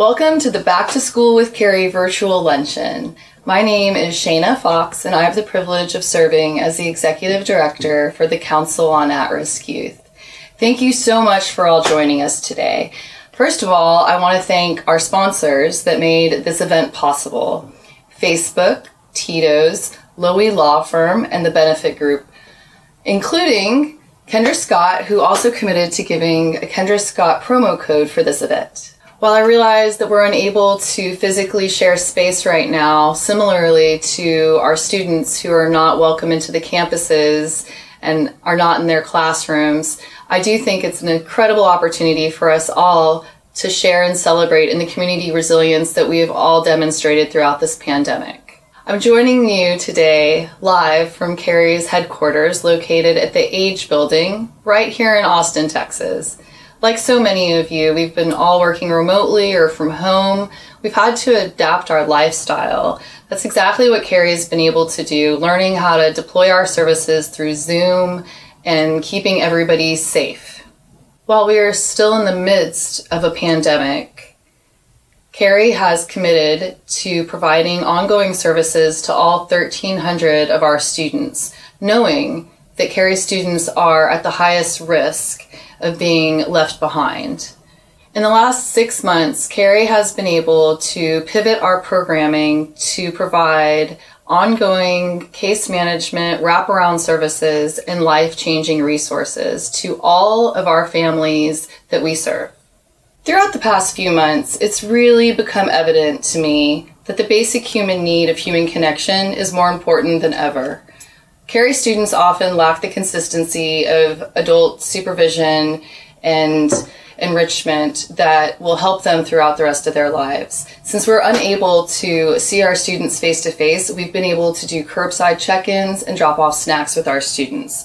Welcome to the Back to School with Carrie virtual luncheon. My name is Shayna Fox, and I have the privilege of serving as the Executive Director for the Council on At-Risk Youth. Thank you so much for all joining us today. First of all, I want to thank our sponsors that made this event possible: Facebook, Tito's, Lowy Law Firm, and the Benefit Group, including Kendra Scott, who also committed to giving a Kendra Scott promo code for this event. While I realize that we're unable to physically share space right now, similarly to our students who are not welcome into the campuses and are not in their classrooms, I do think it's an incredible opportunity for us all to share and celebrate in the community resilience that we have all demonstrated throughout this pandemic. I'm joining you today live from CARY's headquarters located at the Age Building right here in Austin, Texas. Like so many of you, we've been all working remotely or from home. We've had to adapt our lifestyle. That's exactly what CARY has been able to do, learning how to deploy our services through Zoom and keeping everybody safe. While we are still in the midst of a pandemic, CARY has committed to providing ongoing services to all 1,300 of our students, knowing that CARY students are at the highest risk of being left behind. In the last 6 months, CARY has been able to pivot our programming to provide ongoing case management, wraparound services, and life-changing resources to all of our families that we serve. Throughout the past few months, it's really become evident to me that the basic human need of human connection is more important than ever. CARY students often lack the consistency of adult supervision and enrichment that will help them throughout the rest of their lives. Since we're unable to see our students face to face, we've been able to do curbside check-ins and drop off snacks with our students.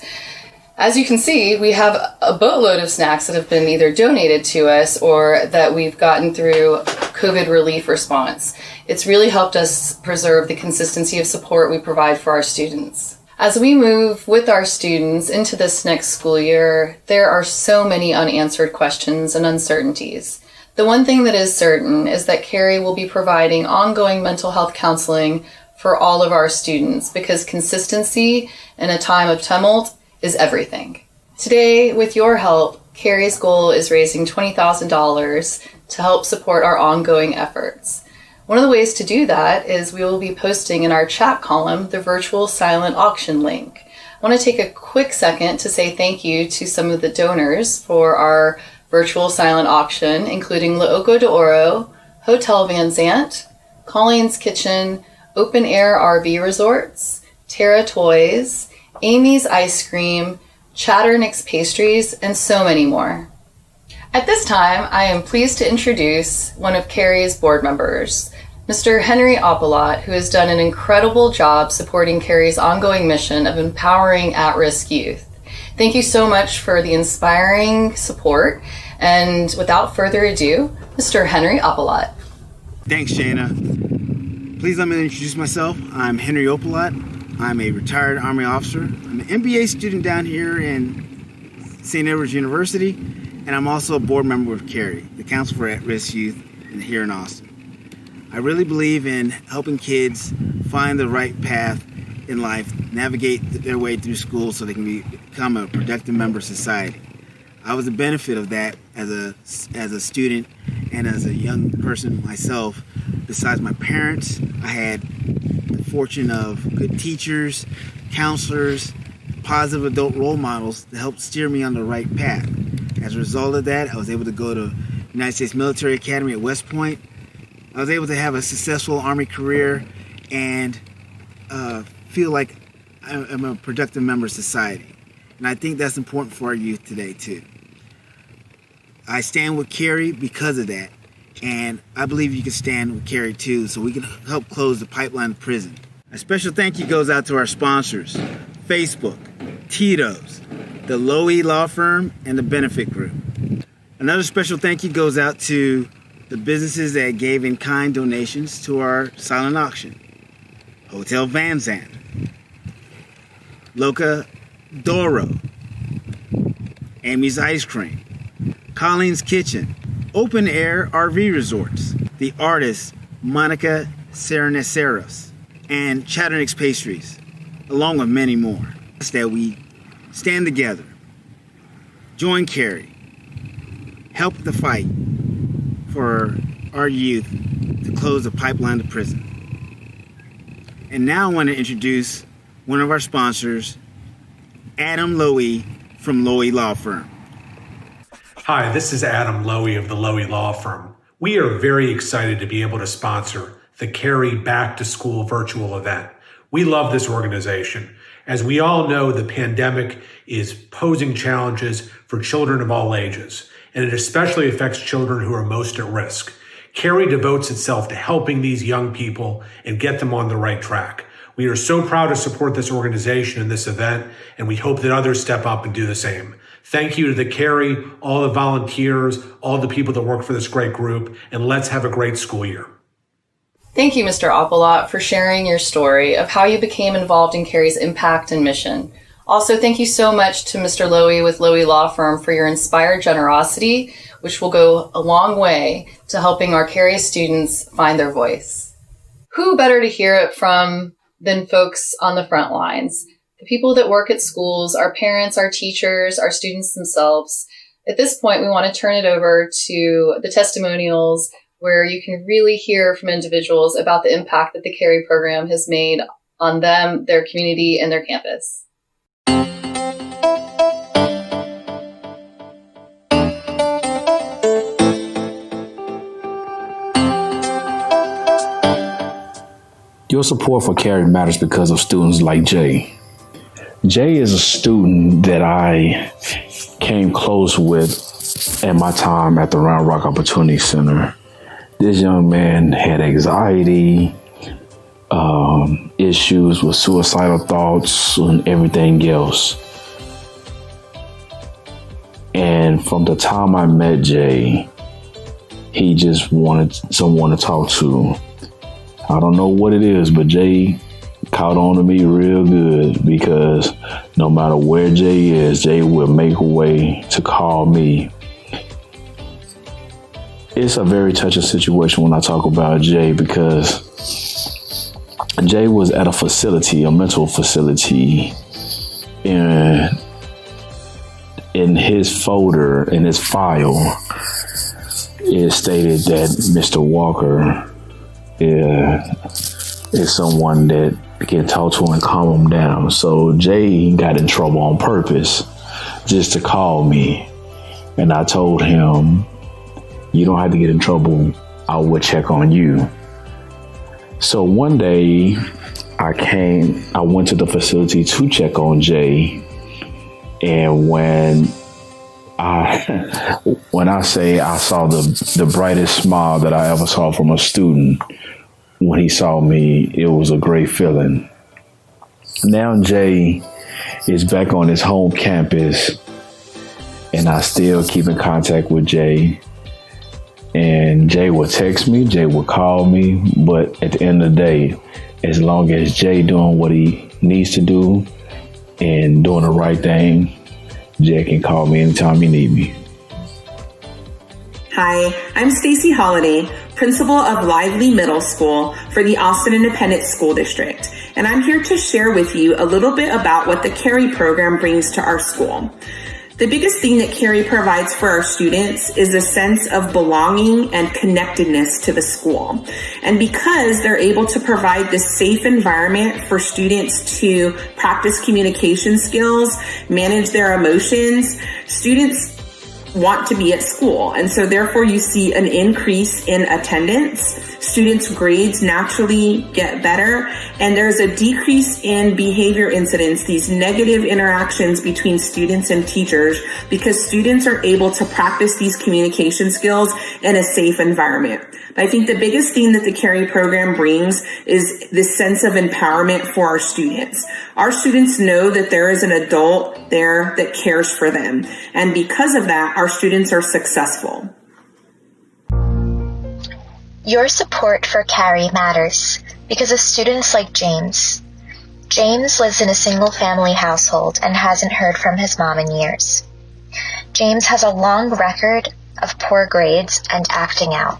As you can see, we have a boatload of snacks that have been either donated to us or that we've gotten through COVID relief response. It's really helped us preserve the consistency of support we provide for our students. As we move with our students into this next school year, there are so many unanswered questions and uncertainties. The one thing that is certain is that CARY will be providing ongoing mental health counseling for all of our students because consistency in a time of tumult is everything. Today, with your help, CARY's goal is raising $20,000 to help support our ongoing efforts. One of the ways to do that is we will be posting in our chat column the virtual silent auction link. I want to take a quick second to say thank you to some of the donors for our virtual silent auction, including La Oco de Oro, Hotel Van Zant, Colleen's Kitchen, Open Air RV Resorts, Terra Toys, Amy's Ice Cream, Chatternix Pastries, and so many more. At this time, I am pleased to introduce one of CARY's board members, Mr. Henry Oppelot, who has done an incredible job supporting CARY's ongoing mission of empowering at-risk youth. Thank you so much for the inspiring support, and without further ado, Mr. Henry Oppelot. Thanks, Shayna. Please let me introduce myself. I'm Henry Oppelot. I'm a retired Army officer. I'm an MBA student down here in St. Edward's University, and I'm also a board member of CARY, the Council for At-Risk Youth here in Austin. I really believe in helping kids find the right path in life, navigate their way through school so they can become a productive member of society. I was a benefit of that as a student and as a young person myself. Besides my parents, I had the fortune of good teachers, counselors, positive adult role models to help steer me on the right path. As a result of that, I was able to go to United States Military Academy at West Point. I was able to have a successful Army career and feel like I'm a productive member of society. And I think that's important for our youth today, too. I stand with CARY because of that. And I believe you can stand with CARY, too, so we can help close the pipeline of prison. A special thank you goes out to our sponsors, Facebook, Tito's, the Lowy Law Firm, and the Benefit Group. Another special thank you goes out to the businesses that gave in-kind donations to our silent auction. Hotel Van Zant, Loca Doro, Amy's Ice Cream, Colleen's Kitchen, Open Air RV Resorts, the artist Monica Serenaceros, and Chatternick's Pastries, along with many more. That we stand together, join CARY, help the fight for our youth to close the pipeline to prison. And now I want to introduce one of our sponsors, Adam Lowy from Lowy Law Firm. Hi, this is Adam Lowy of the Lowy Law Firm. We are very excited to be able to sponsor the CARY Back to School virtual event. We love this organization. As we all know, the pandemic is posing challenges for children of all ages, and it especially affects children who are most at risk. CARY devotes itself to helping these young people and get them on the right track. We are so proud to support this organization and this event, and we hope that others step up and do the same. Thank you to the CARY, all the volunteers, all the people that work for this great group, and let's have a great school year. Thank you, Mr. Oppelot, for sharing your story of how you became involved in CARY's impact and mission. Also, thank you so much to Mr. Lowy with Lowy Law Firm for your inspired generosity, which will go a long way to helping our CARY students find their voice. Who better to hear it from than folks on the front lines? The people that work at schools, our parents, our teachers, our students themselves. At this point, we want to turn it over to the testimonials, where you can really hear from individuals about the impact that the CARY program has made on them, their community, and their campus. Your support for CARY matters because of students like Jay. Jay is a student that I came close with at my time at the Round Rock Opportunity Center. This young man had anxiety, issues with suicidal thoughts and everything else. And from the time I met Jay, he just wanted someone to talk to. I don't know what it is, but Jay caught on to me real good, because no matter where Jay is, Jay will make a way to call me. It's a very touching situation when I talk about Jay, because Jay was at a facility, a mental facility, and in his folder, in his file, it stated that Mr. Walker is someone that can talk to and calm him down. So Jay got in trouble on purpose just to call me. And I told him, you don't have to get in trouble. I will check on you. So one day I went to the facility to check on Jay. And when I say I saw the brightest smile that I ever saw from a student, when he saw me, it was a great feeling. Now Jay is back on his home campus, and I still keep in contact with Jay. And Jay will text me, Jay will call me, but at the end of the day, as long as Jay doing what he needs to do and doing the right thing, Jay can call me anytime you need me. Hi, I'm Stacy Holliday, principal of Lively Middle School for the Austin Independent School District, and I'm here to share with you a little bit about what the CARY program brings to our school. The biggest thing that CARY provides for our students is a sense of belonging and connectedness to the school. And because they're able to provide this safe environment for students to practice communication skills, manage their emotions, students want to be at school. And so therefore you see an increase in attendance. Students' grades naturally get better, and there's a decrease in behavior incidents, these negative interactions between students and teachers, because students are able to practice these communication skills in a safe environment. But I think the biggest thing that the CARY program brings is this sense of empowerment for our students. Our students know that there is an adult there that cares for them. And because of that, our students are successful. Your support for CARY matters because of students like James. James lives in a single-family household and hasn't heard from his mom in years. James has a long record of poor grades and acting out.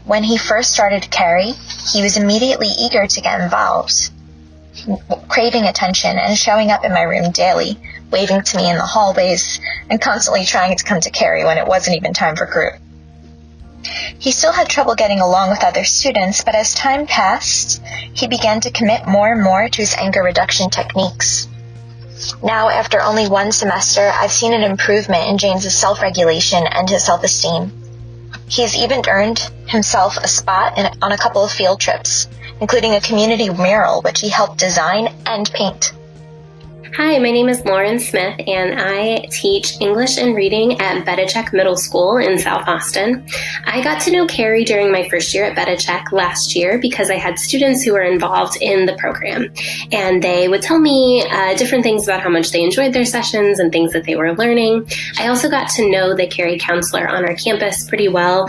When he first started CARY, he was immediately eager to get involved, craving attention and showing up in my room daily, waving to me in the hallways, and constantly trying to come to CARY when it wasn't even time for group. He still had trouble getting along with other students, but as time passed, he began to commit more and more to his anger reduction techniques. Now, after only one semester, I've seen an improvement in James's self-regulation and his self-esteem. He has even earned himself a spot on a couple of field trips, including a community mural which he helped design and paint. Hi, my name is Lauren Smith, and I teach English and Reading at Bertha Middle School in South Austin. I got to know CARY during my first year at Bertha last year because I had students who were involved in the program, and they would tell me different things about how much they enjoyed their sessions and things that they were learning. I also got to know the CARY counselor on our campus pretty well.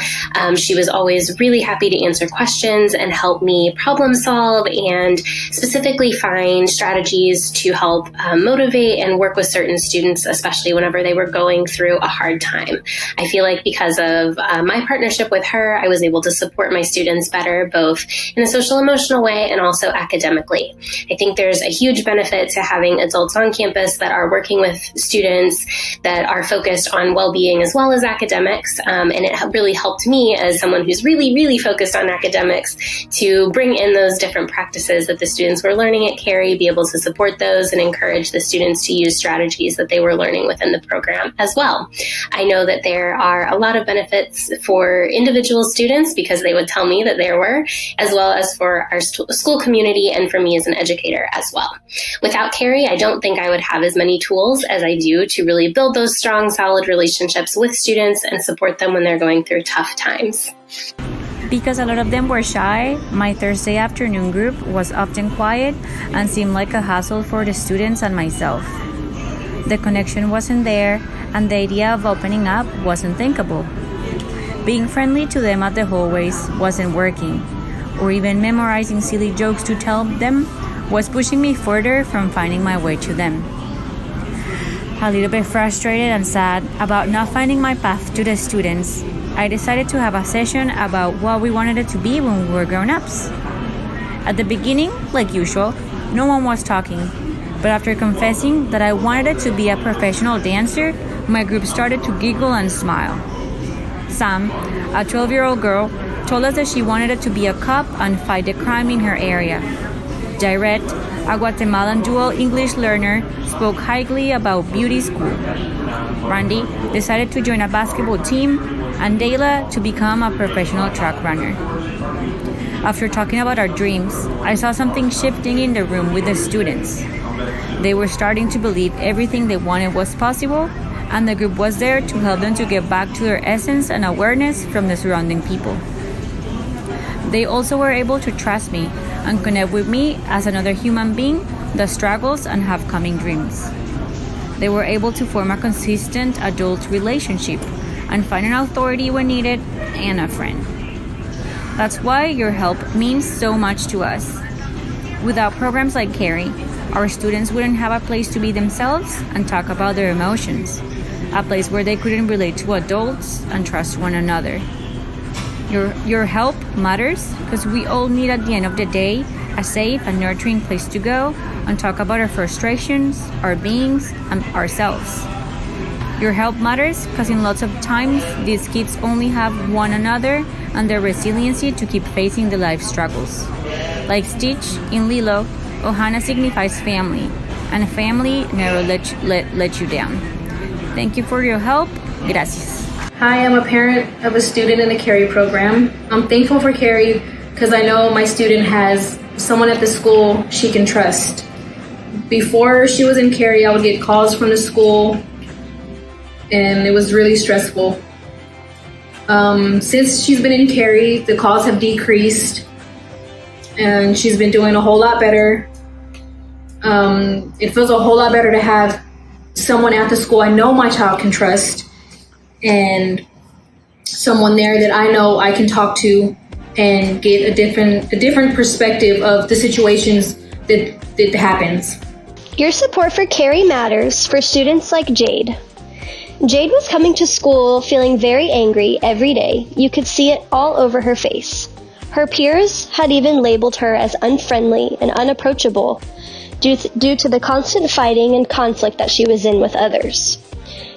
She was always really happy to answer questions and help me problem solve and specifically find strategies to help motivate and work with certain students, especially whenever they were going through a hard time. I feel like because of my partnership with her, I was able to support my students better, both in a social emotional way and also academically. I think there's a huge benefit to having adults on campus that are working with students that are focused on well-being as well as academics. And it really helped me as someone who's really, really focused on academics to bring in those different practices that the students were learning at CARY, be able to support those and encourage the students to use strategies that they were learning within the program as well. I know that there are a lot of benefits for individual students because they would tell me that there were, as well as for our school community and for me as an educator as well. Without CARY, I don't think I would have as many tools as I do to really build those strong, solid relationships with students and support them when they're going through tough times. Because a lot of them were shy, my Thursday afternoon group was often quiet and seemed like a hassle for the students and myself. The connection wasn't there, and the idea of opening up wasn't thinkable. Being friendly to them at the hallways wasn't working, or even memorizing silly jokes to tell them was pushing me further from finding my way to them. A little bit frustrated and sad about not finding my path to the students, I decided to have a session about what we wanted it to be when we were grown-ups. At the beginning, like usual, no one was talking, but after confessing that I wanted it to be a professional dancer, my group started to giggle and smile. Sam, a 12-year-old girl, told us that she wanted it to be a cop and fight the crime in her area. Jairette, a Guatemalan dual English learner, spoke highly about beauty school. Randy decided to join a basketball team, and Dayla to become a professional track runner. After talking about our dreams, I saw something shifting in the room with the students. They were starting to believe everything they wanted was possible, and the group was there to help them to get back to their essence and awareness from the surrounding people. They also were able to trust me and connect with me as another human being that struggles and have coming dreams. They were able to form a consistent adult relationship and find an authority when needed and a friend. That's why your help means so much to us. Without programs like CARY, our students wouldn't have a place to be themselves and talk about their emotions, a place where they couldn't relate to adults and trust one another. Your help matters because we all need at the end of the day a safe and nurturing place to go and talk about our frustrations, our beings, and ourselves. Your help matters because in lots of times these kids only have one another and their resiliency to keep facing the life struggles. Like Stitch in Lilo, Ohana signifies family, and family never let you down. Thank you for your help. Gracias. Hi, I'm a parent of a student in the CARY program. I'm thankful for CARY because I know my student has someone at the school she can trust. Before she was in CARY, I would get calls from the school and it was really stressful. Since she's been in CARY, the calls have decreased and she's been doing a whole lot better. It feels a whole lot better to have someone at the school I know my child can trust and someone there that I know I can talk to and get a different perspective of the situations that happens. Your support for CARY matters for students like Jade. Jade was coming to school feeling very angry every day. You could see it all over her face. Her peers had even labeled her as unfriendly and unapproachable due to the constant fighting and conflict that she was in with others.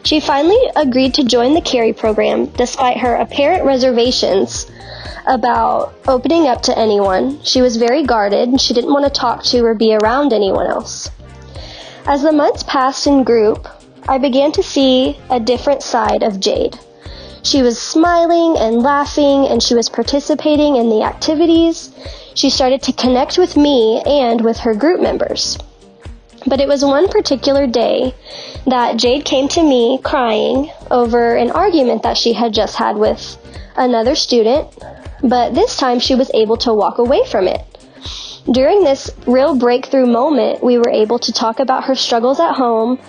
She finally agreed to join the CARY program despite her apparent reservations about opening up to anyone. She was very guarded and she didn't want to talk to or be around anyone else. As the months passed in group, I began to see a different side of Jade. She was smiling and laughing, and she was participating in the activities. She started to connect with me and with her group members. But it was one particular day that Jade came to me crying over an argument that she had just had with another student, but this time she was able to walk away from it. During this real breakthrough moment, we were able to talk about her struggles at home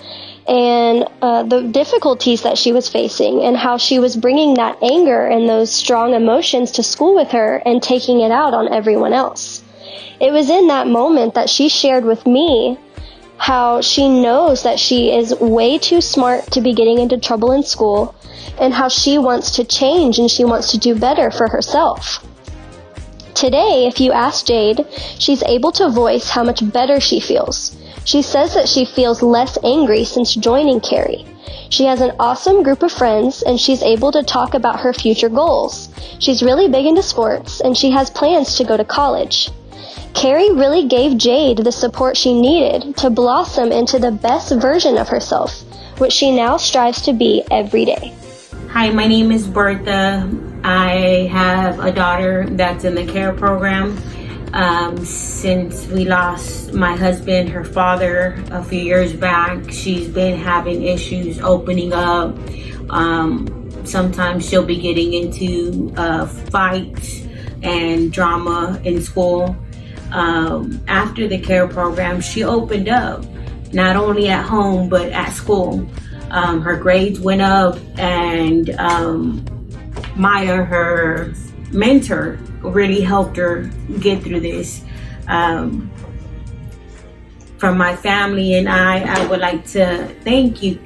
and the difficulties that she was facing and how she was bringing that anger and those strong emotions to school with her and taking it out on everyone else. It was in that moment that she shared with me how she knows that she is way too smart to be getting into trouble in school and how she wants to change and she wants to do better for herself. Today, if you ask Jade, she's able to voice how much better she feels. She says that she feels less angry since joining CARY. She has an awesome group of friends and she's able to talk about her future goals. She's really big into sports and she has plans to go to college. CARY really gave Jade the support she needed to blossom into the best version of herself, which she now strives to be every day. Hi, my name is Bertha. I have a daughter that's in the CARE program. Since we lost my husband, her father, a few years back, she's been having issues opening up. Sometimes she'll be getting into fights and drama in school. After the CARE program, she opened up, not only at home, but at school. Her grades went up, and Maya, her mentor, really helped her get through this. From my family and I would like to thank you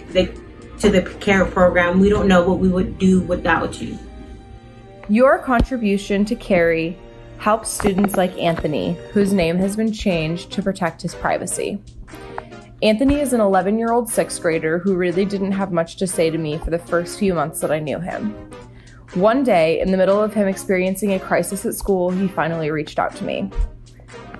to the CARE program. We don't know what we would do without you. Your contribution to CARY helps students like Anthony, whose name has been changed to protect his privacy. Anthony is an 11-year-old sixth grader who really didn't have much to say to me for the first few months that I knew him. One day, in the middle of him experiencing a crisis at school, he finally reached out to me.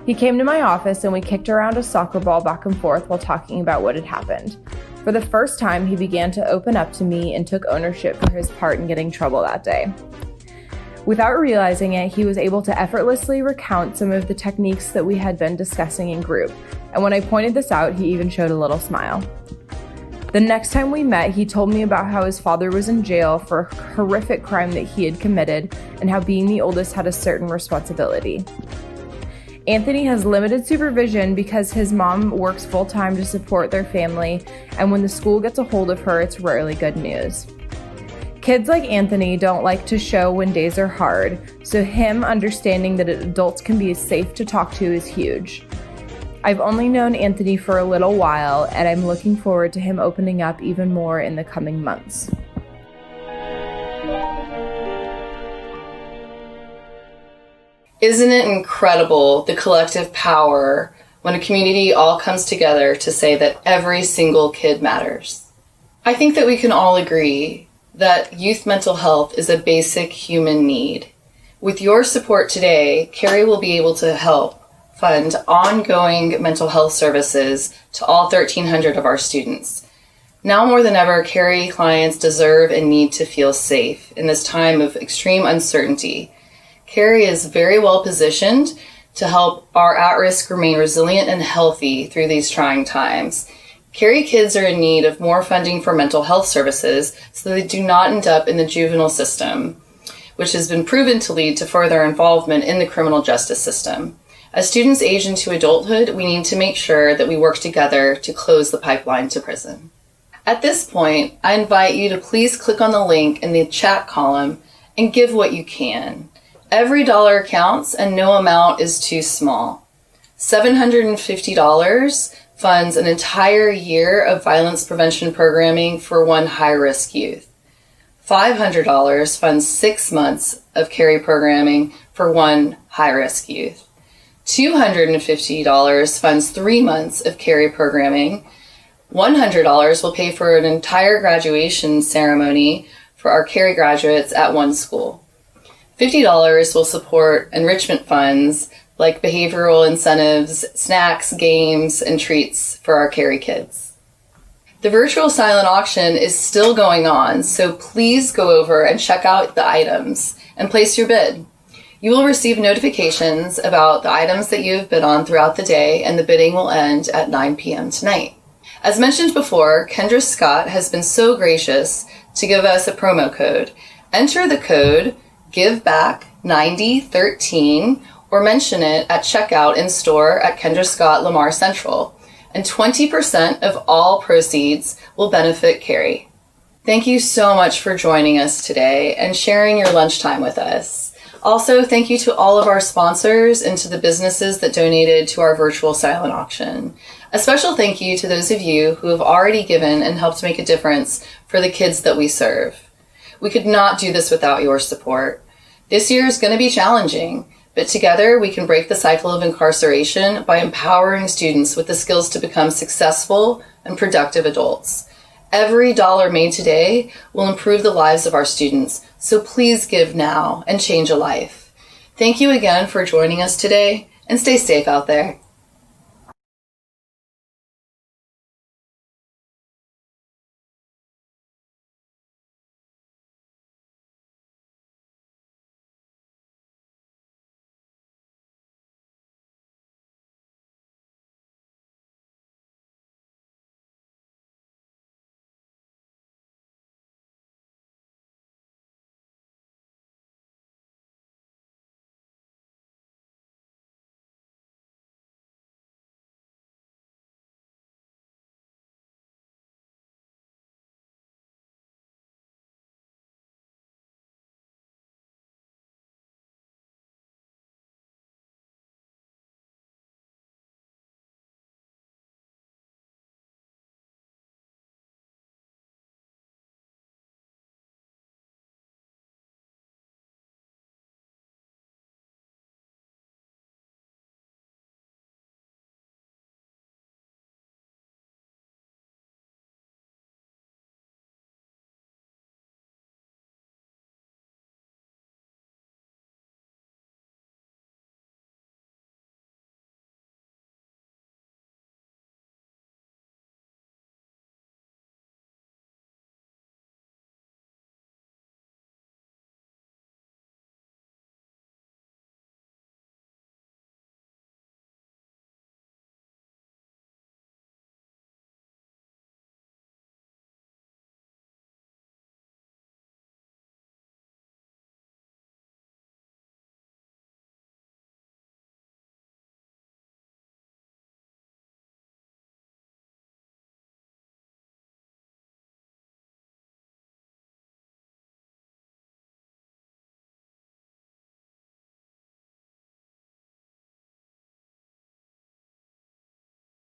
He came to my office and we kicked around a soccer ball back and forth while talking about what had happened. For the first time, he began to open up to me and took ownership for his part in getting in trouble that day. Without realizing it, he was able to effortlessly recount some of the techniques that we had been discussing in group, and when I pointed this out, he even showed a little smile. The next time we met, he told me about how his father was in jail for a horrific crime that he had committed and how being the oldest had a certain responsibility. Anthony has limited supervision because his mom works full-time to support their family, and when the school gets a hold of her, it's rarely good news. Kids like Anthony don't like to show when days are hard, so him understanding that adults can be safe to talk to is huge. I've only known Anthony for a little while, and I'm looking forward to him opening up even more in the coming months. Isn't it incredible, the collective power when a community all comes together to say that every single kid matters? I think that we can all agree that youth mental health is a basic human need. With your support today, CARY will be able to help fund ongoing mental health services to all 1,300 of our students. Now more than ever, CARY clients deserve and need to feel safe in this time of extreme uncertainty. CARY is very well positioned to help our at-risk remain resilient and healthy through these trying times. CARY kids are in need of more funding for mental health services so they do not end up in the juvenile system, which has been proven to lead to further involvement in the criminal justice system. As students age into adulthood, we need to make sure that we work together to close the pipeline to prison. At this point, I invite you to please click on the link in the chat column and give what you can. Every dollar counts and no amount is too small. $750 funds an entire year of violence prevention programming for one high-risk youth. $500 funds 6 months of CARY programming for one high-risk youth. $250 funds 3 months of CARY programming. $100 will pay for an entire graduation ceremony for our CARY graduates at one school. $50 will support enrichment funds like behavioral incentives, snacks, games, and treats for our CARY kids. The virtual silent auction is still going on, so please go over and check out the items and place your bid. You will receive notifications about the items that you have bid on throughout the day, and the bidding will end at 9 p.m. tonight. As mentioned before, Kendra Scott has been so gracious to give us a promo code. Enter the code GIVEBACK9013 or mention it at checkout in store at Kendra Scott Lamar Central, and 20% of all proceeds will benefit CARY. Thank you so much for joining us today and sharing your lunchtime with us. Also, thank you to all of our sponsors and to the businesses that donated to our virtual silent auction. A special thank you to those of you who have already given and helped make a difference for the kids that we serve. We could not do this without your support. This year is going to be challenging, but together we can break the cycle of incarceration by empowering students with the skills to become successful and productive adults. Every dollar made today will improve the lives of our students, so please give now and change a life. Thank you again for joining us today, and stay safe out there.